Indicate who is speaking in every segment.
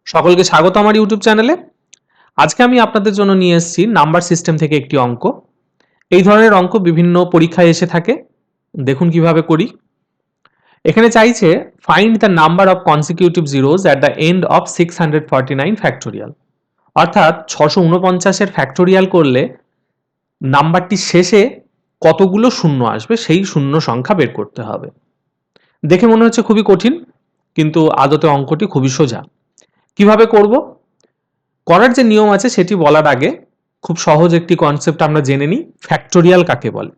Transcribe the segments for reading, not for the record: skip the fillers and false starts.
Speaker 1: সকলকে স্বাগত আমার ইউটিউব চ্যানেলে। আজকে আমি আপনাদের জন্য নিয়ে এসেছি নাম্বার সিস্টেম থেকে একটি অঙ্ক। এই ধরনের অঙ্ক বিভিন্ন পরীক্ষায় এসে থাকে। দেখুন কিভাবে করি। এখানে চাইছে find the number of consecutive zeros at the end of 649 factorial. অর্থাৎ 649 এর ফ্যাক্টোরিয়াল করলে নাম্বারটি শেষে কতগুলো শূন্য আসবে সেই শূন্য সংখ্যা বের করতে হবে। দেখে মনে হচ্ছে খুবই কঠিন, কিন্তু আদতে অঙ্কটি খুবই সোজা। কিভাবে করব? করার যে নিয়ম আছে সেটি বলার আগে খুব সহজ একটি কনসেপ্ট আমরা জেনে নিই, ফ্যাক্টোরিয়াল কাকে বলে।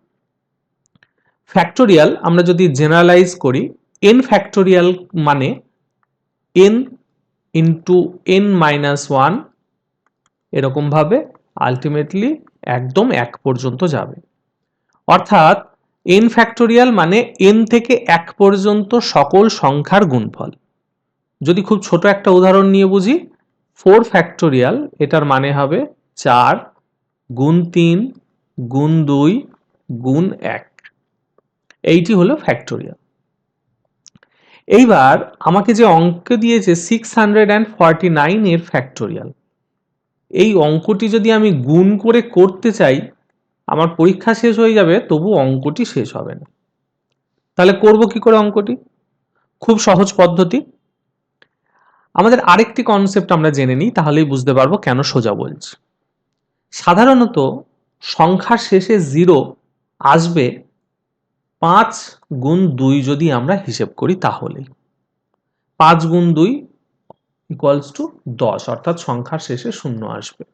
Speaker 1: ফ্যাক্টোরিয়াল আমরা যদি জেনারেলাইজ করি, এন ফ্যাক্টোরিয়াল মানে N into N minus one, এরকম ভাবে আলটিমেটলি একদম এক পর্যন্ত যাবে। অর্থাৎ এন ফ্যাক্টোরিয়াল মানে এন থেকে এক পর্যন্ত সকল সংখ্যার গুণফল। যদি খুব ছোট একটা উদাহরণ নিয়ে বুঝি, 4 ফ্যাক্টোরিয়াল এটার মানে হবে 4 গুণ 3 গুণ 2 গুণ 1। এইটি হলো ফ্যাক্টোরিয়াল। এইবার আমাকে যে অঙ্ক দিয়েছে 649 এর ফ্যাক্টোরিয়াল, এই অঙ্কটি যদি আমি গুণ করে করতে চাই, আমার পরীক্ষা শেষ হয়ে যাবে তবু অঙ্কটি শেষ হবে না। তাহলে করব কি করে অঙ্কটি? খুব সহজ পদ্ধতি। আমাদের আরেকটি কনসেপ্ট আমরা জেনে নিই, তাহলেই বুঝতে পারবো কেন সোজা বলছি। সাধারণত সংখ্যার শেষে 0 আসবে 5 গুণ 2 যদি আমরা হিসেব করি, তাহলেই 5 গুণ 2 ইকুয়ালস টু 10, অর্থাৎ সংখ্যার শেষে 0 আসবে।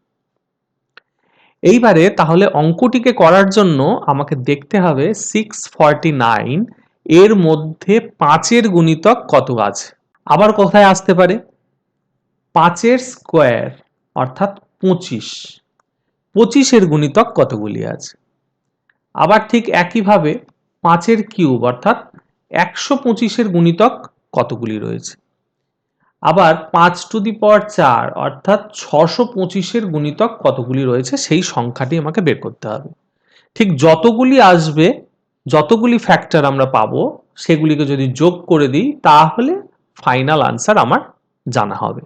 Speaker 1: এইবারে তাহলে অঙ্কটিকে করার জন্য আমাকে দেখতে হবে 649 এর মধ্যে 5 এর গুণিতক কত আছে। আবার কোথায় আসতে পারে? 5 এর স্কোয়ার অর্থাৎ 25, 25 এর গুণিতক কতগুলি আছে। আবার ঠিক একইভাবে 5 এর কিউব অর্থাৎ 125 এর গুণিতক কতগুলি রয়েছে। আবার 5 টু দি পাওয়ার 4 অর্থাৎ 625 এর গুণিতক কতগুলি রয়েছে, সেই সংখ্যাটি আমাকে বের করতে হবে। ঠিক যতগুলি আসবে, যতগুলি ফ্যাক্টর আমরা পাবো, সেগুলিকে যদি যোগ করে দিই তাহলে ফাইনাল আনসার আমার জানা হবে।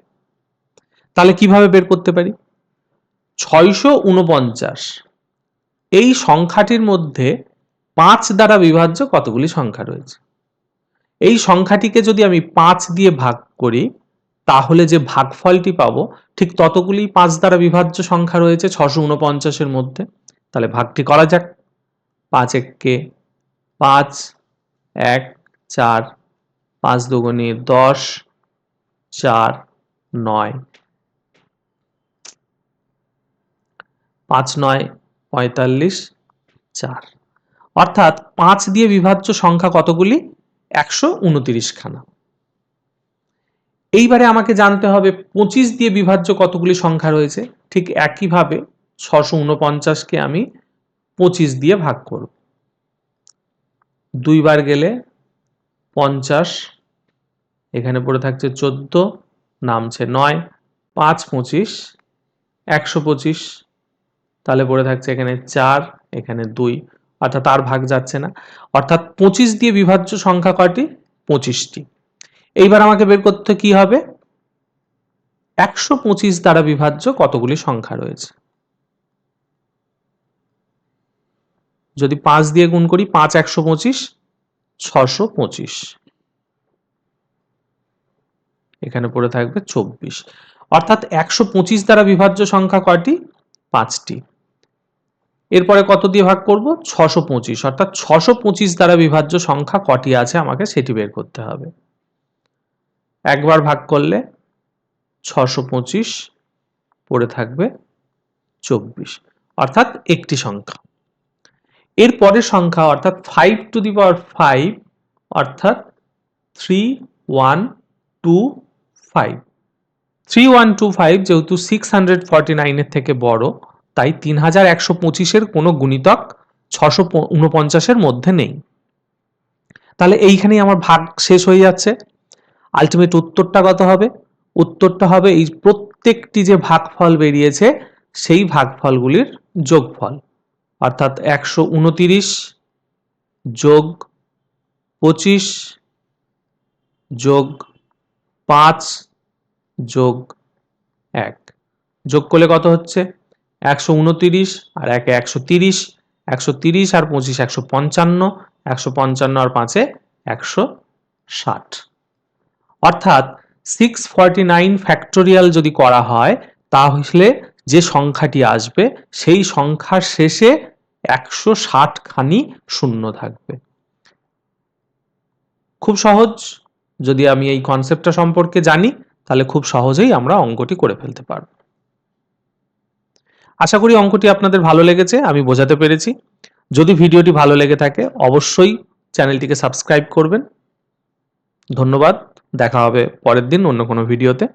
Speaker 1: তাহলে কিভাবে বের করতে পারি? 649 এই সংখ্যাটির মধ্যে 5 দ্বারা বিভাজ্য কতগুলি সংখ্যা রয়েছে। এই সংখ্যাটিকে যদি আমি 5 দিয়ে ভাগ করি, তাহলে যে ভাগফলটি পাবো ঠিক ততগুলি 5 দ্বারা বিভাজ্য সংখ্যা রয়েছে 649 এর মধ্যে। তাহলে ভাগটি করা যাক। 5 এককে 5, 1 4, 5 দুগুণে 10, 4 9, 5 9 45, 4। অর্থাৎ 5 দিয়ে বিভাজ্য সংখ্যা কতগুলি? 129 খানা। এইবারে আমাকে জানতে হবে 25 দিয়ে বিভাজ্য কতগুলি সংখ্যা রয়েছে। ঠিক একইভাবে 649কে আমি 25 দিয়ে ভাগ করব। 2 বার গেলে 50, এখানে পড়ে থাকছে 14, নামছে 9, 5 25, 125, তাহলে পড়ে থাকছে এখানে 4, এখানে 2, অর্থাৎ আর ভাগ যাচ্ছে না। অর্থাৎ 25 দিয়ে বিভাজ্য সংখ্যা কয়টি? 25টি। এইবার আমাকে বের করতে কি হবে? 125 দ্বারা বিভাজ্য কতগুলি সংখ্যা রয়েছে। যদি 5 দিয়ে গুণ করি, 5 125, 625, এখানে পড়ে থাকবে 24। অর্থাৎ 125 দ্বারা বিভাজ্য সংখ্যা কয়টি? 5টি। এরপরে কত দিয়ে ভাগ করব? 625, অর্থাৎ 625 দ্বারা বিভাজ্য সংখ্যা কটি আছে আমাকে সেটি বের করতে হবে। একবার ভাগ করলে 625 পড়ে থাকবে 24, অর্থাৎ একটি সংখ্যা। এর পরের সংখ্যা অর্থাৎ 5 টু দি পাওয়ার 5 অর্থাৎ 3125। 3125 যেহেতু 649 এর থেকে বড়, তাই 3125 এর কোনো গুণিতক 649 এর মধ্যে নেই। তাহলে এইখানেই আমার ভাগ শেষ হয়ে যাচ্ছে। আলটিমেট উত্তরটা কত হবে? উত্তরটা হবে এই প্রত্যেকটি যে ভাগফল বেরিয়েছে সেই ভাগফলগুলির যোগফল, অর্থাৎ 129 যোগ 25 যোগ 5 যোগ 1 যোগ করলে কত হচ্ছে 129 আর 1 এ 130 130 আর 25 155 155 আর 5 এ 160 অর্থাৎ 649 ফ্যাক্টোরিয়াল যদি করা হয় তাহলে যে সংখ্যাটি আসবে সেই সংখ্যার শেষে 160 খানি শূন্য থাকবে। খুব সহজ, যদি আমি এই কনসেপ্টটা সম্পর্কে জানি তাহলে খুব সহজেই আমরা অঙ্কটি করে ফেলতে পারব। আশা করি অঙ্কটি আপনাদের ভালো লেগেছে, আমি বোঝাতে পেরেছি। যদি ভিডিওটি ভালো লেগে থাকে অবশ্যই চ্যানেলটিকে সাবস্ক্রাইব করবেন। ধন্যবাদ, দেখা হবে পরের দিন অন্য কোনো ভিডিওতে।